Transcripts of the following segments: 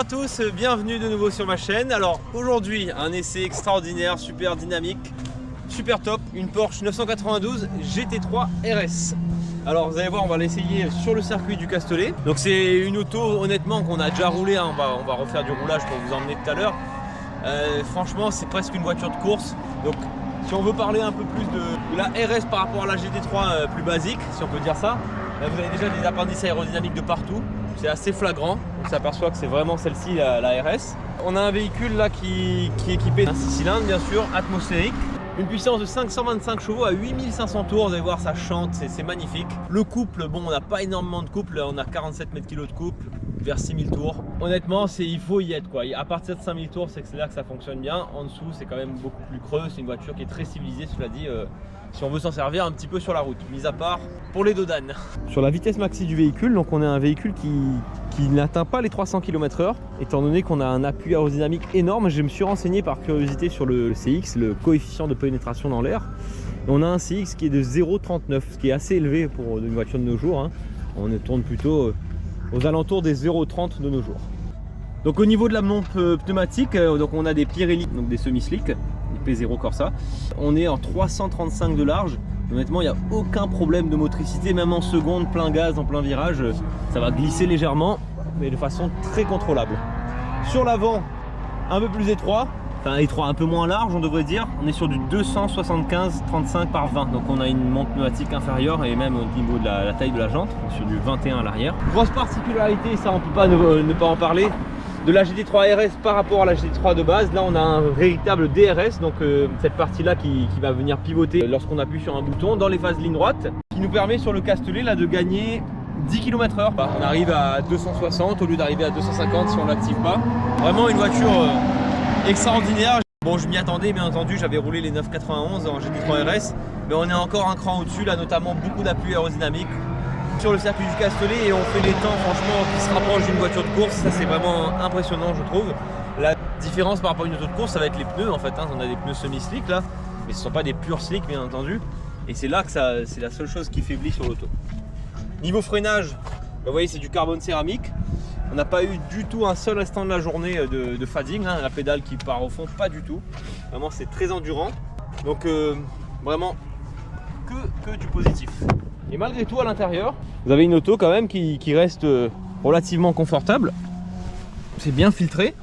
à tous, bienvenue de nouveau sur ma chaîne. Alors aujourd'hui, un essai extraordinaire, super dynamique, super top, une Porsche 992 GT3 RS. Alors vous allez voir, on va l'essayer sur le circuit du Castellet. Donc c'est une auto honnêtement qu'on a déjà roulé, hein. on va refaire du roulage pour vous emmener tout à l'heure. Franchement c'est presque une voiture de course. Donc si on veut parler un peu plus de la RS par rapport à la GT3 plus basique, si on peut dire ça, vous avez déjà des appendices aérodynamiques de partout. C'est assez flagrant, on s'aperçoit que c'est vraiment celle-ci la RS. On a un véhicule là qui est équipé d'un 6 cylindres bien sûr, atmosphérique. Une puissance de 525 chevaux à 8500 tours, vous allez voir ça chante, c'est magnifique. Le couple, bon on n'a pas énormément de couple, on a 47 mètres kg de couple, vers 6000 tours. Honnêtement il faut y être quoi, à partir de 5000 tours c'est là que ça fonctionne bien. En dessous c'est quand même beaucoup plus creux, c'est une voiture qui est très civilisée cela dit. Si on veut s'en servir un petit peu sur la route, mis à part pour les dodanes. Sur la vitesse maxi du véhicule, donc on a un véhicule qui n'atteint pas les 300 km/h, étant donné qu'on a un appui aérodynamique énorme. Je me suis renseigné par curiosité sur le CX, le coefficient de pénétration dans l'air. On a un CX qui est de 0,39, ce qui est assez élevé pour une voiture de nos jours, hein. On tourne plutôt aux alentours des 0,30 de nos jours. Donc au niveau de la pompe pneumatique, donc on a des Pirelli, donc des semi-slick. P0 Corsa, on est en 335 de large. Honnêtement il n'y a aucun problème de motricité, même en seconde plein gaz en plein virage ça va glisser légèrement mais de façon très contrôlable. Sur l'avant un peu plus étroit, enfin étroit, un peu moins large on devrait dire, on est sur du 275/35 par 20, donc on a une monte pneumatique inférieure et même au niveau de la taille de la jante, sur du 21 à l'arrière. Grosse particularité, ça on peut pas ne pas en parler, de la GT3 RS par rapport à la GT3 de base. Là on a un véritable DRS, donc cette partie là qui va venir pivoter lorsqu'on appuie sur un bouton dans les phases ligne droite, qui nous permet sur le Castellet là de gagner 10 km/h. On arrive à 260 au lieu d'arriver à 250 si on l'active pas. Vraiment une voiture extraordinaire. Bon je m'y attendais bien entendu, j'avais roulé les 991 en GT3 RS, mais on est encore un cran au-dessus là, notamment beaucoup d'appui aérodynamique sur le circuit du Castellet et on fait des temps franchement qui se rapprochent d'une voiture de course. Ça c'est vraiment impressionnant je trouve. La différence par rapport à une auto de course ça va être les pneus en fait, hein. On a des pneus semi-slick là, mais ce ne sont pas des purs slick bien entendu, et c'est là que c'est la seule chose qui faiblit sur l'auto. Niveau freinage, vous voyez c'est du carbone céramique. On n'a pas eu du tout un seul instant de la journée de fading, hein. La pédale qui part au fond, pas du tout. Vraiment c'est très endurant, donc vraiment que du positif. Et malgré tout à l'intérieur, vous avez une auto quand même qui reste relativement confortable. C'est bien filtré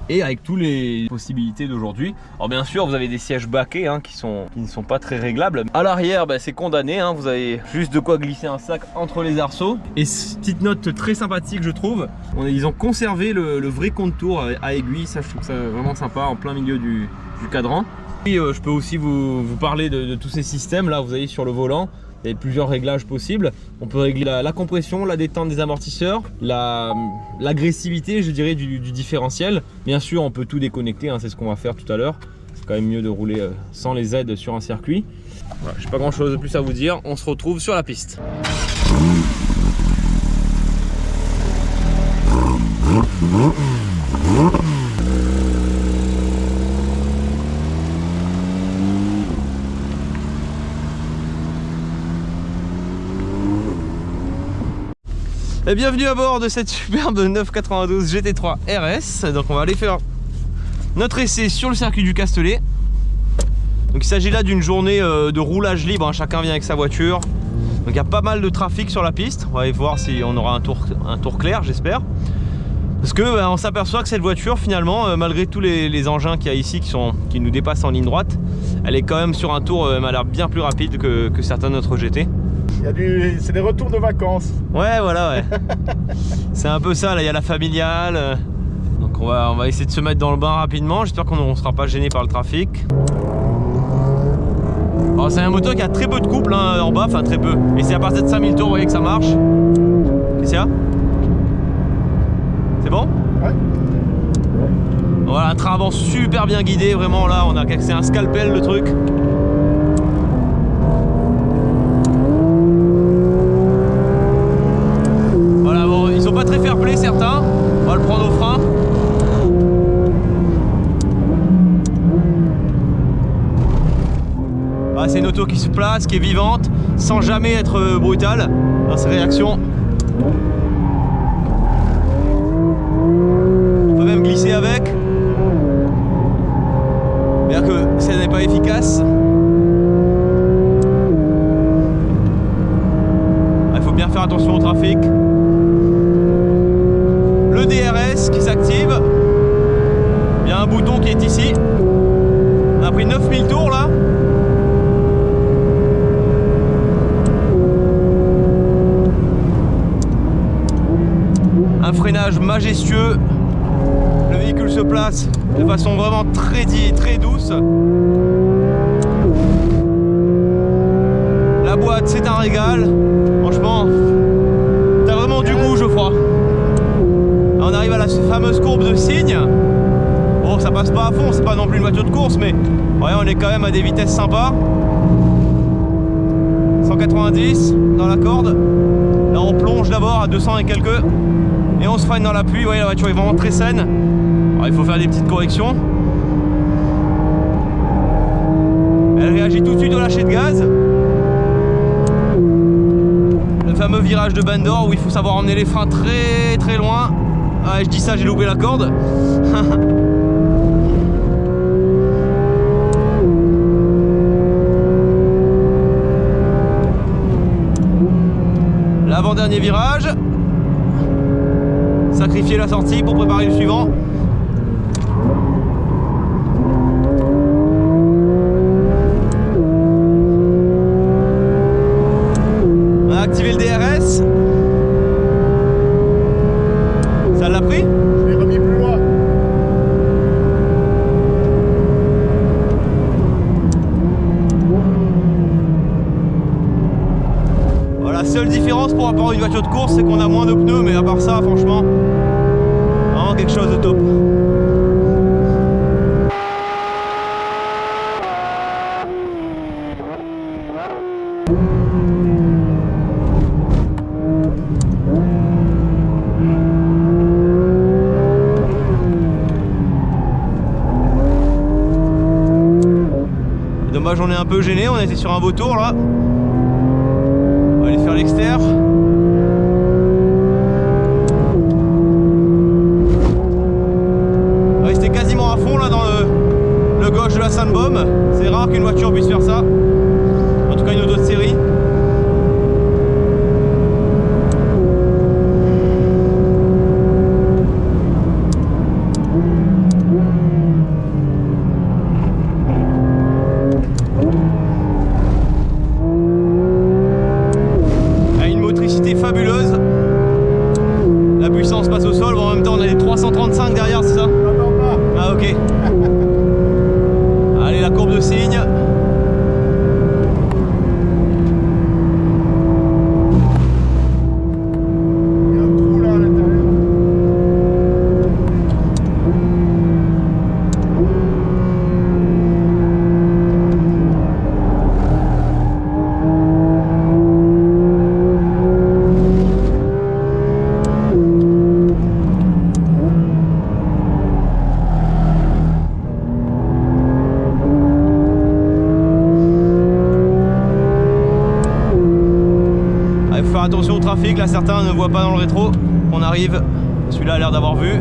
et avec toutes les possibilités d'aujourd'hui. Alors bien sûr vous avez des sièges baquets hein, qui ne sont pas très réglables. À l'arrière c'est condamné, hein, vous avez juste de quoi glisser un sac entre les arceaux. Et petite note très sympathique je trouve, ils ont conservé le vrai contour à aiguille, ça je trouve ça vraiment sympa en plein milieu du cadran. Et je peux aussi vous parler de tous ces systèmes là, vous avez sur le volant. Il y a plusieurs réglages possibles. On peut régler la compression, la détente des amortisseurs, l'agressivité je dirais du différentiel. Bien sûr on peut tout déconnecter, hein, c'est ce qu'on va faire tout à l'heure. C'est quand même mieux de rouler sans les aides sur un circuit. Voilà, je n'ai pas grand chose de plus à vous dire, on se retrouve sur la piste. Et bienvenue à bord de cette superbe 992 GT3 RS. Donc on va aller faire notre essai sur le circuit du Castellet. Donc il s'agit là d'une journée de roulage libre, hein. Chacun vient avec sa voiture. Donc il y a pas mal de trafic sur la piste. On va aller voir si on aura un tour clair, j'espère. Parce que on s'aperçoit que cette voiture finalement, malgré tous les engins qu'il y a ici qui nous dépassent en ligne droite, elle est quand même sur un tour, elle a l'air bien plus rapide que certains d'autres GT. C'est des retours de vacances. Ouais voilà ouais. C'est un peu ça là, il y a la familiale. Donc on va essayer de se mettre dans le bain rapidement. J'espère qu'on ne sera pas gêné par le trafic. Alors c'est un moteur qui a très peu de couple hein, en bas, enfin très peu. Et c'est à partir de 5000 tours, vous voyez que ça marche. Qu'est-ce qu'il y a? C'est bon? Ouais. Voilà, un train avant super bien guidé, vraiment là on a c'est un scalpel le truc. Pas très fair play certains, on va le prendre au frein. Ah, c'est une auto qui se place, qui est vivante, sans jamais être brutale dans ses réactions. voie efficace. Il faut bien faire attention au trafic. Le DRS qui s'active. Il y a un bouton qui est ici. On a pris 9000 tours là. Un freinage majestueux. Le véhicule se place de façon vraiment très douce. La boîte, c'est un régal. Franchement, t'as vraiment du goût, Geoffroy. Là, on arrive à la fameuse courbe de cygne. Bon, ça passe pas à fond, c'est pas non plus une voiture de course, mais ouais, on est quand même à des vitesses sympas. 190 dans la corde. Là, on plonge d'abord à 200 et quelques. Et on se freine dans la pluie. Vous voyez, la voiture est vraiment très saine. Alors, il faut faire des petites corrections. Elle réagit tout de suite au lâcher de gaz. Le fameux virage de Bendor où il faut savoir emmener les freins très loin. Ah, je dis ça, j'ai loupé la corde. L'avant-dernier virage. Sacrifier la sortie pour préparer le suivant. On a activé le DRS. Ça l'a pris? Je l'ai remis plus loin. Voilà, la seule différence pour rapport à une voiture de course, c'est qu'on a moins de pneus, mais à part ça, franchement, vraiment quelque chose de top. Dommage, on est un peu gêné, on était sur un beau tour là. On va aller faire l'extérieur. Ouais, c'était quasiment à fond là dans le gauche de la Sandbomb. C'est rare qu'une voiture puisse faire ça. En tout cas une auto de série. Fabuleuse. La puissance passe au sol. Bon, en même temps, on a les 335 derrière, c'est ça? Non, pas. Ah, ok. Allez, la courbe de cygne. Il y a un trou là à l'intérieur. Faire attention au trafic, là certains ne voient pas dans le rétro. On arrive, celui-là a l'air d'avoir vu.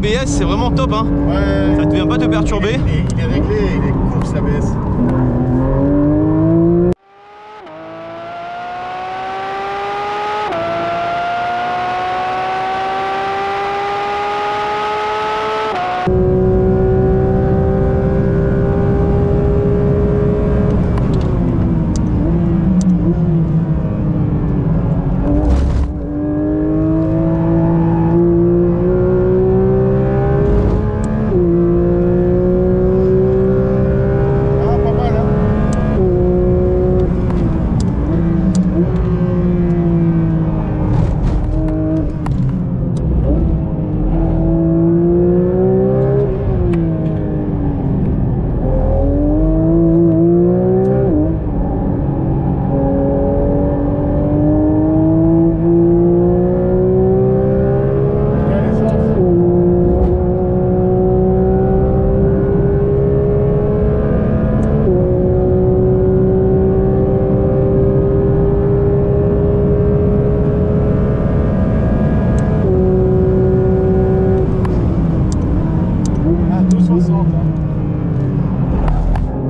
ABS, c'est vraiment top, hein. Ouais. Ça ne vient pas te perturber. Il est réglé, il est course l'ABS.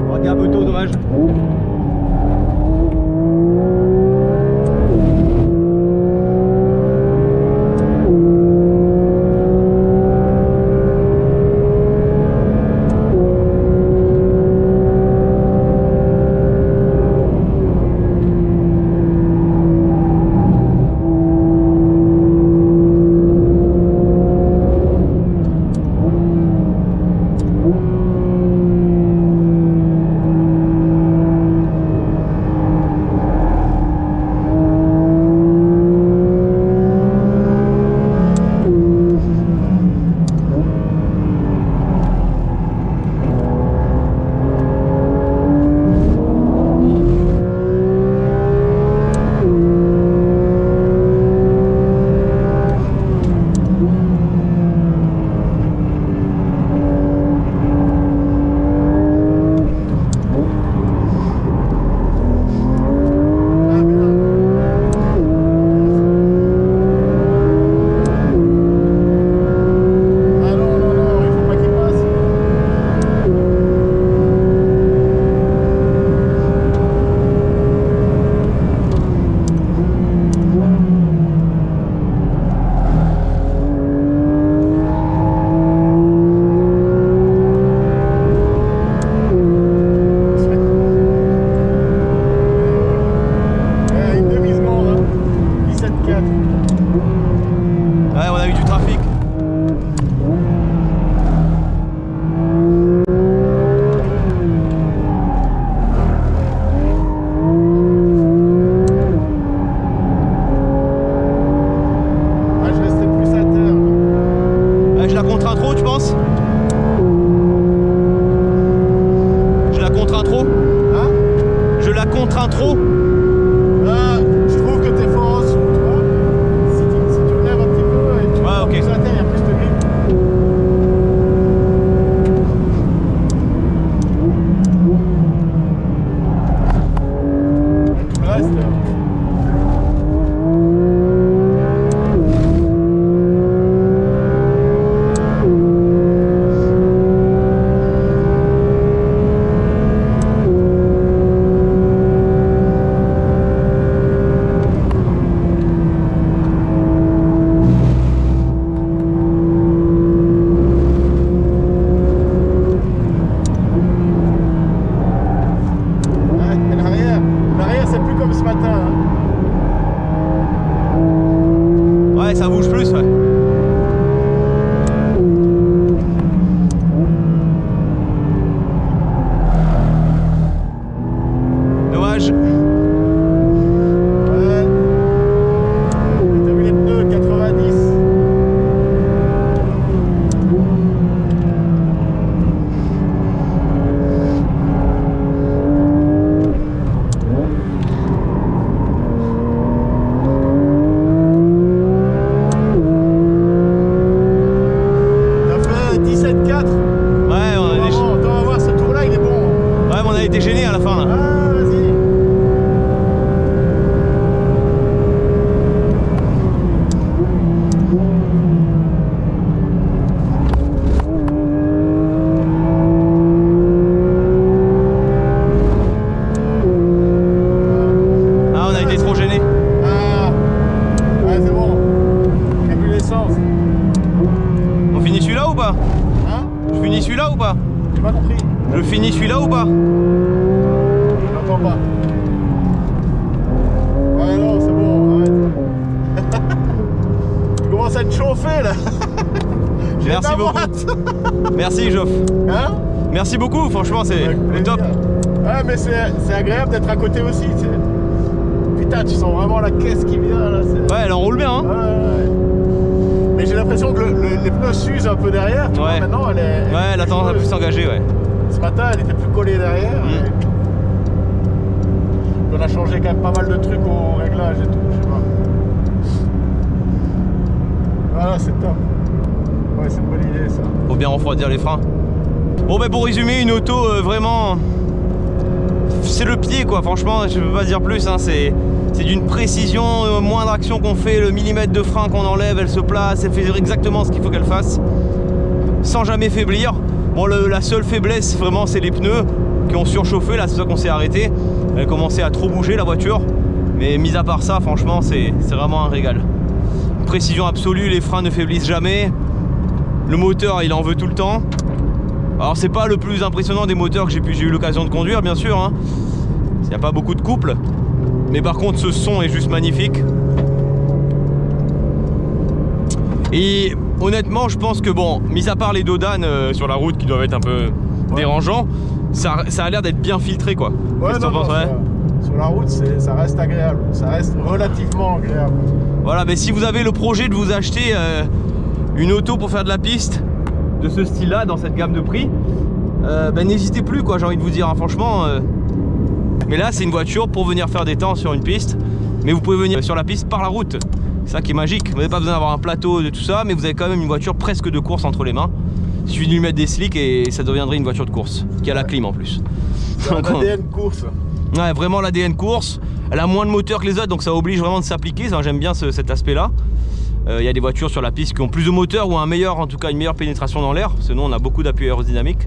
Regarde un peu tôt, dommage. Ouais, on a eu du trafic. Ah, je restais plus à terre. Ouais, je la contrains trop, tu penses? Je la contrains trop? Hein? Je la contrains trop? Ah, je trouve que t'es fort en dessous, tu vois. Si tu relèves un petit peu et tu ouais, ok. plus à terre, il y a plus de grip. Tout le reste. L'arrière, c'est plus comme ce matin. Hein. Ouais, ça bouge plus, ouais. Dommage. Ouais. T'as vu les pneus 90. T'as fait 17,4. Ouais, On va voir ce tour-là, il est bon. ouais, mais on a été gênés à la fin là. Ah, vas-y. fini celui-là ou pas? Je n'entends pas. Ouais, non, c'est bon, arrête. Tu commences à te chauffer là. Merci beaucoup. Merci Geoff. Hein? Merci beaucoup, franchement c'est top. Ouais, mais c'est agréable d'être à côté aussi, tu sais. Putain, tu sens vraiment la caisse qui vient là. Ouais, elle enroule bien, hein. Ouais. Mais j'ai l'impression que les pneus s'usent un peu derrière. Tu vois, maintenant, elle est. Ouais, elle a tendance à plus s'engager, ouais. Ce matin, elle était plus collée derrière. On a changé quand même pas mal de trucs au réglage et tout, je sais pas. Voilà, c'est top. Ouais, c'est une bonne idée ça. Faut bien refroidir les freins. Bon, bah pour résumer, une auto vraiment. C'est le pied quoi, franchement, je peux pas dire plus, hein. C'est d'une précision, moindre action qu'on fait, le millimètre de frein qu'on enlève, elle se place, elle fait exactement ce qu'il faut qu'elle fasse, sans jamais faiblir. Bon, la seule faiblesse vraiment c'est les pneus qui ont surchauffé, là c'est ça qu'on s'est arrêté. Elle commençait à trop bouger la voiture, mais mis à part ça, franchement c'est vraiment un régal. Une précision absolue, les freins ne faiblissent jamais, le moteur il en veut tout le temps. Alors c'est pas le plus impressionnant des moteurs que j'ai eu l'occasion de conduire bien sûr, hein. Il n'y a pas beaucoup de couple, mais par contre ce son est juste magnifique. Et honnêtement je pense que bon, mis à part les dodanes sur la route qui doivent être un peu dérangeants, ça a l'air d'être bien filtré quoi. Ouais, non, non, sur la route ça reste agréable, ça reste relativement agréable. Voilà, mais si vous avez le projet de vous acheter une auto pour faire de la piste de ce style là dans cette gamme de prix, ben n'hésitez plus quoi, j'ai envie de vous dire, hein, franchement. Mais là c'est une voiture pour venir faire des temps sur une piste, mais vous pouvez venir sur la piste par la route, c'est ça qui est magique. Vous n'avez pas besoin d'avoir un plateau de tout ça, mais vous avez quand même une voiture presque de course entre les mains. Il suffit de lui mettre des slicks et ça deviendrait une voiture de course qui a la clim en plus. C'est un ADN course. Ouais, vraiment l'ADN course. Elle a moins de moteur que les autres, donc ça oblige vraiment de s'appliquer. J'aime bien cet aspect là. Il y a des voitures sur la piste qui ont plus de moteur ou un meilleur, en tout cas une meilleure pénétration dans l'air. Sinon on a beaucoup d'appui aérodynamique.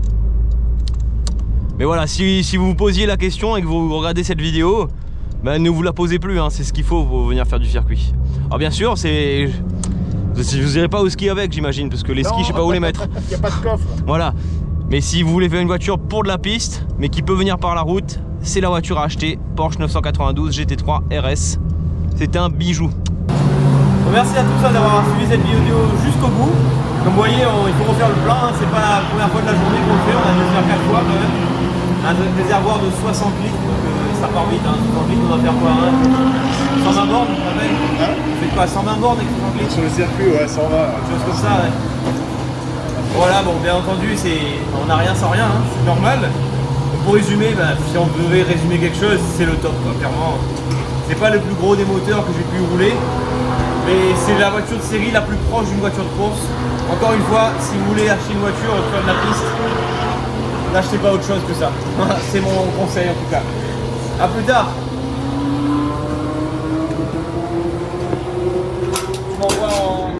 Mais voilà, si vous vous posiez la question et que vous regardez cette vidéo, ben ne vous la posez plus, hein, c'est ce qu'il faut pour venir faire du circuit. Alors bien sûr, vous irez pas au ski avec, j'imagine, parce que les skis, je sais pas où les mettre. Il n'y a pas de coffre. Voilà. Mais si vous voulez faire une voiture pour de la piste, mais qui peut venir par la route, c'est la voiture à acheter. Porsche 992 GT3 RS. C'est un bijou. Merci à tous d'avoir suivi cette vidéo jusqu'au bout. Comme vous voyez, il faut refaire le plein, hein. C'est pas la première fois de la journée qu'on le fait, on a dû le faire 4 fois quand même. Un réservoir de 60 litres, donc ça part vite, hein. 60 litres, on va faire quoi, hein 120 bornes, vous savez, vous faites quoi, 120 bornes avec 60 litres? Sur le circuit, ouais, 120. Quelque chose comme ça, ouais. Voilà, bon, bien entendu, on n'a rien sans rien, hein. C'est normal. Donc, pour résumer, bah, si on devait résumer quelque chose, c'est le top, quoi. Clairement. C'est pas le plus gros des moteurs que j'ai pu rouler, mais c'est la voiture de série la plus proche d'une voiture de course. Encore une fois, si vous voulez acheter une voiture pour faire de la piste, n'achetez pas autre chose que ça. C'est mon conseil en tout cas. A plus tard.